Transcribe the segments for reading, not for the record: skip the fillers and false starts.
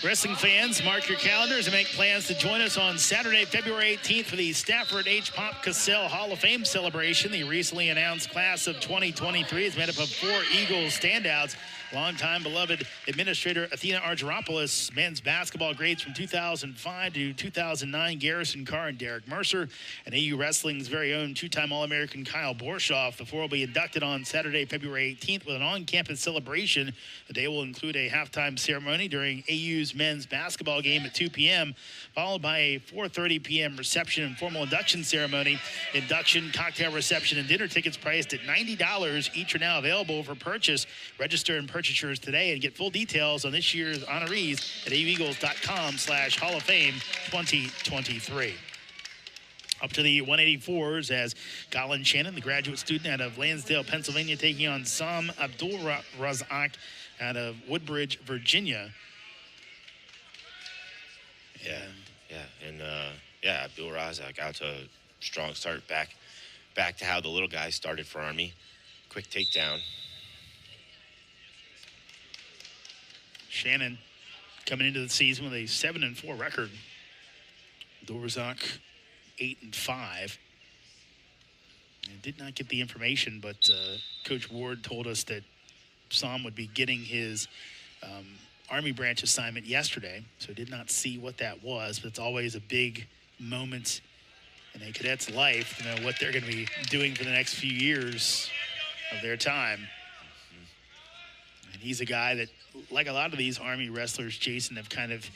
Wrestling fans, mark your calendars and make plans to join us on Saturday, February 18th for the Stafford H. Pop Cassell Hall of Fame celebration. The recently announced class of 2023 is made up of 4 Eagles standouts. Longtime beloved administrator Athena Argyropoulos, men's basketball grades from 2005 to 2009, Garrison Carr and Derek Mercer, and AU Wrestling's very own 2-time All-American Kyle Borshoff. The 4 will be inducted on Saturday, February 18th with an on-campus celebration. The day will include a halftime ceremony during AU's men's basketball game at 2 p.m., followed by a 4:30 p.m. reception and formal induction ceremony. Induction, cocktail reception, and dinner tickets priced at $90 each are now available for purchase. Register and purchase yours today and get full details on this year's honorees at aueagles.com/Hall of Fame 2023. Up to the 184s as Colin Shannon, the graduate student out of Lansdale, Pennsylvania, taking on Sahm Abdulrazzaq out of Woodbridge, Virginia. Abdulrazzaq out to a strong start, back to how the little guys started for Army. Quick takedown. Shannon coming into the season with a 7-4 record. Abdulrazzaq 8-5. And did not get the information, but Coach Ward told us that Sahm would be getting his Army branch assignment yesterday, so did not see what that was, but it's always a big moment in a cadet's life to know what they're going to be doing for the next few years of their time. And he's a guy that, like a lot of these Army wrestlers, Jason, have kind of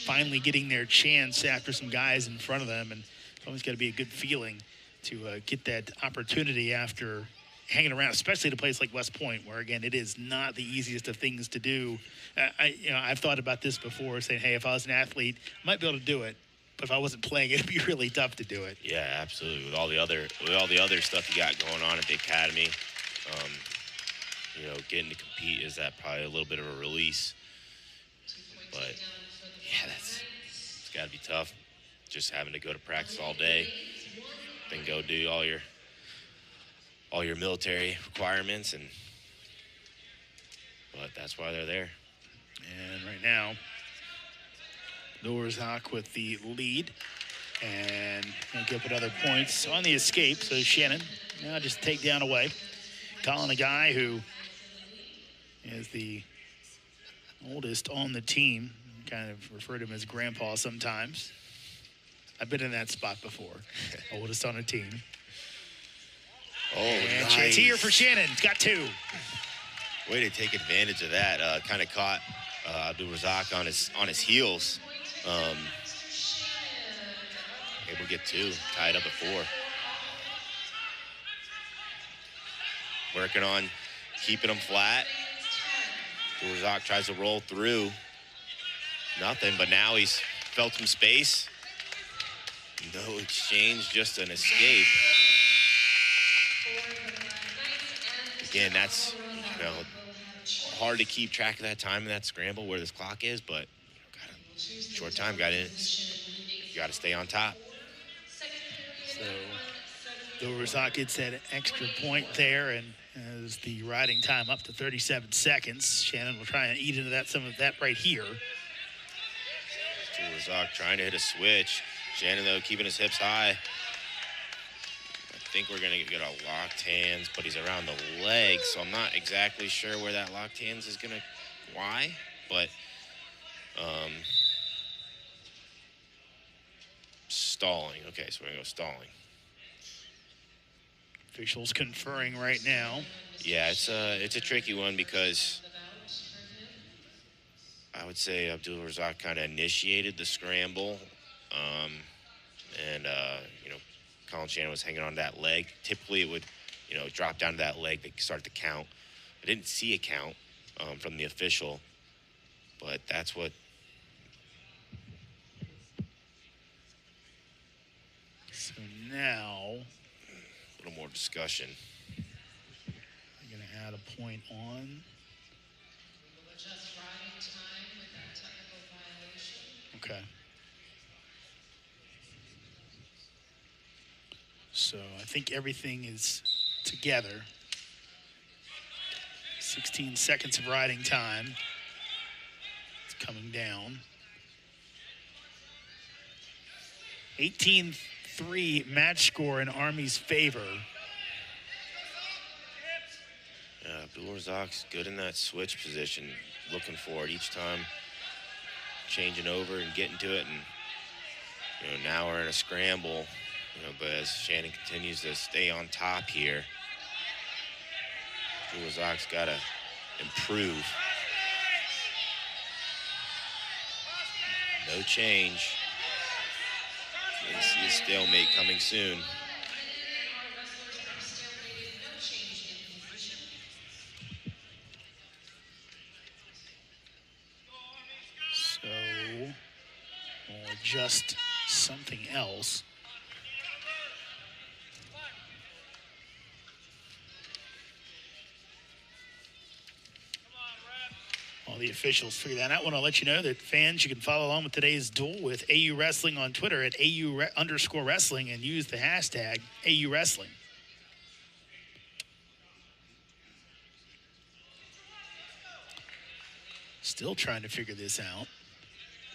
finally getting their chance after some guys in front of them, and it's always got to be a good feeling to get that opportunity after hanging around, especially at a place like West Point, where, again, it is not the easiest of things to do. I've thought about this before, saying, hey, if I was an athlete, I might be able to do it, but if I wasn't playing, it'd be really tough to do it. Yeah, absolutely. With all the other stuff you got going on at the academy, getting to compete is that probably a little bit of a release. But yeah, it's got to be tough. Just having to go to practice all day, then go do all your military requirements, but that's why they're there. And right now, Abdulrazzaq with the lead, and going to give up another points on the escape. So Shannon now just take down away. Colin, a guy who is the oldest on the team, kind of refer to him as grandpa sometimes. I've been in that spot before. Oldest on a team. Oh, and nice. Chance here for Shannon. He's got 2. Way to take advantage of that. Kind of caught Abdulrazzaq on his heels. Able to get 2, tied up at 4. Working on keeping him flat. Abdulrazzaq tries to roll through. Nothing, but now he's felt some space. No exchange, just an escape. Again, that's hard to keep track of that time in that scramble where this clock is, but got a short time, got in. You got to stay on top. So Abdulrazzaq gets that extra point there, and as the riding time up to 37 seconds, Shannon will try and eat into some of that right here. Abdulrazzaq trying to hit a switch. Shannon, though, keeping his hips high. I think we're going to get a locked hands, but he's around the leg, so I'm not exactly sure where that locked hands is going to lie, but stalling. Okay, so we're going to go stalling. Officials conferring right now. Yeah, it's a tricky one because I would say Abdulrazzaq kind of initiated the scramble, Colin Shannon was hanging on that leg. Typically, it would, drop down to that leg. They start to count. I didn't see a count from the official, but that's what. So now, a little more discussion. I'm going to add a point on. Okay. So I think everything is together. 16 seconds of riding time. It's coming down. 18-3 match score in Army's favor. Yeah, Abdulrazzaq's good in that switch position, looking for it each time, changing over and getting to it. And, now we're in a scramble, but as Shannon continues to stay on top here, Abdulrazzaq's got to improve. No change. You see a stalemate coming soon. So we'll adjust something else. While the officials figure that out, I want to let you know that fans, you can follow along with today's duel with AU Wrestling on Twitter at AU_wrestling and use the hashtag AU Wrestling. Still trying to figure this out.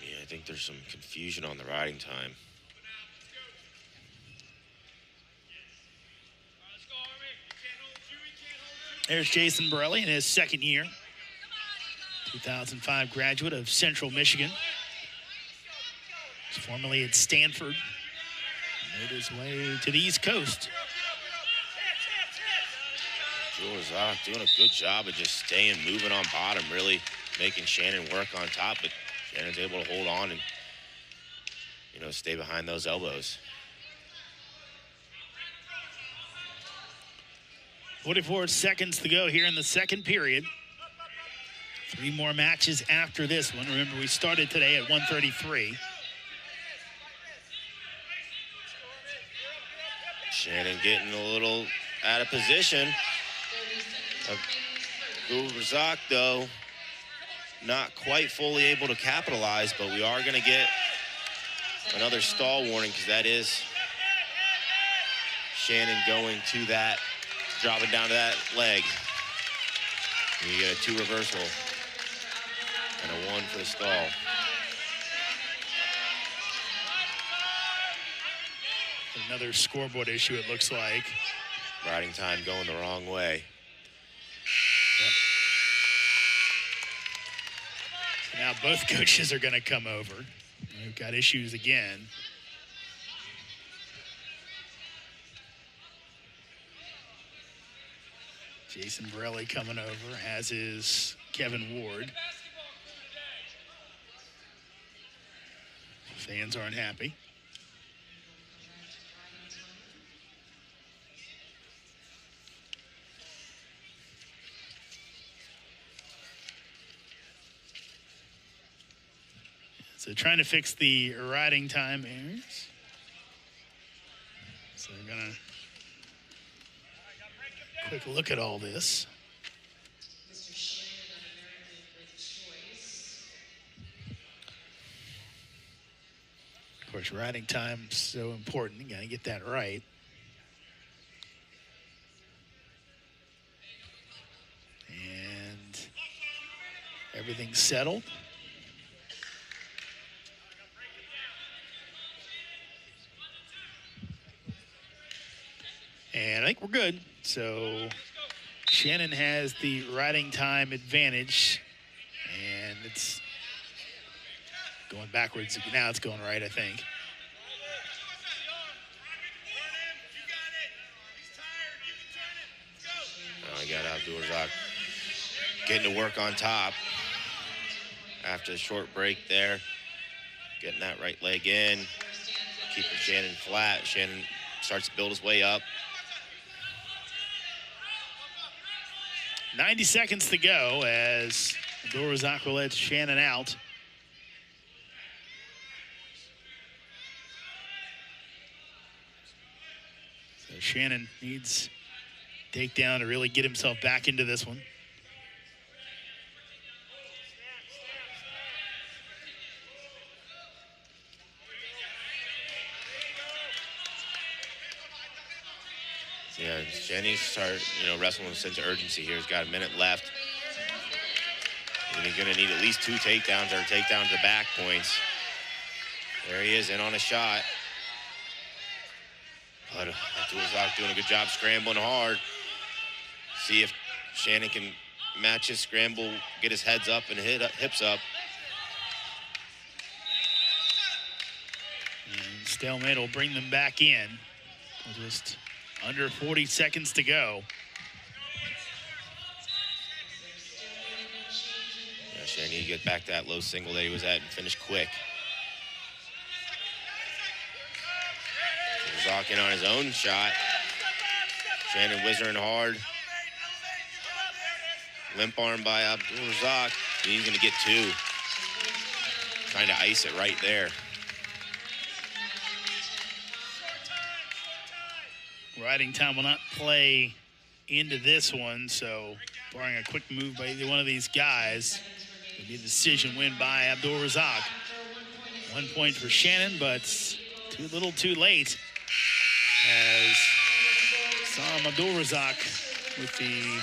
Yeah, I think there's some confusion on the riding time. There's Jason Borelli in his second year. 2005 graduate of Central Michigan. He's formerly at Stanford. Made his way to the East Coast. Abdulrazzaq doing a good job of just staying moving on bottom, really making Shannon work on top, but Shannon's able to hold on and, stay behind those elbows. 44 seconds to go here in the second period. 3 more matches after this one. Remember, we started today at 133. Shannon getting a little out of position. Abdulrazzaq, though, not quite fully able to capitalize, but we are going to get another stall warning because that is Shannon going to that, dropping down to that leg. And you get a 2 reversal and a 1 for the stall. Another scoreboard issue, it looks like. Riding time going the wrong way. So now both coaches are going to come over. We've got issues again. Jason Borelli coming over, as is Kevin Ward. Fans aren't happy. So trying to fix the riding time errors. So they're gonna quick look at all this. Of course, riding time's so important. You gotta get that right. And everything's settled. And I think we're good. So Shannon has the riding time advantage. And it's going backwards. Now it's going right, I think. I got Abdulrazzaq getting to work on top after the short break there. Getting that right leg in. Keeping Shannon flat. Shannon starts to build his way up. 90 seconds to go as Abdulrazzaq will let Shannon out. So Shannon needs takedown to really get himself back into this one. Yeah, Shannon needs to start, wrestling with a sense of urgency here. He's got a minute left. And he's going to need at least 2 takedowns or takedowns to back points. There he is, in on a shot. But Abdulrazzaq doing a good job scrambling hard. See if Shannon can match his scramble, get his heads up and hips up. And stalemate will bring them back in. Just under 40 seconds to go. Yeah, Shannon need to get back to that low single that he was at and finish quick. Abdulrazzaq in on his own shot. Shannon whizzing hard. Limp arm by Abdulrazzaq. He's going to get 2. Trying to ice it right there. Riding time will not play into this one, so barring a quick move by either one of these guys, it'll be a decision win by Abdulrazzaq. 1 point for Shannon, but too little too late as Sahm Abdulrazzaq with the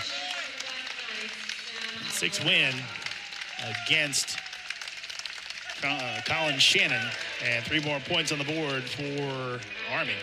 6 win against Colin Shannon, and 3 more points on the board for Army.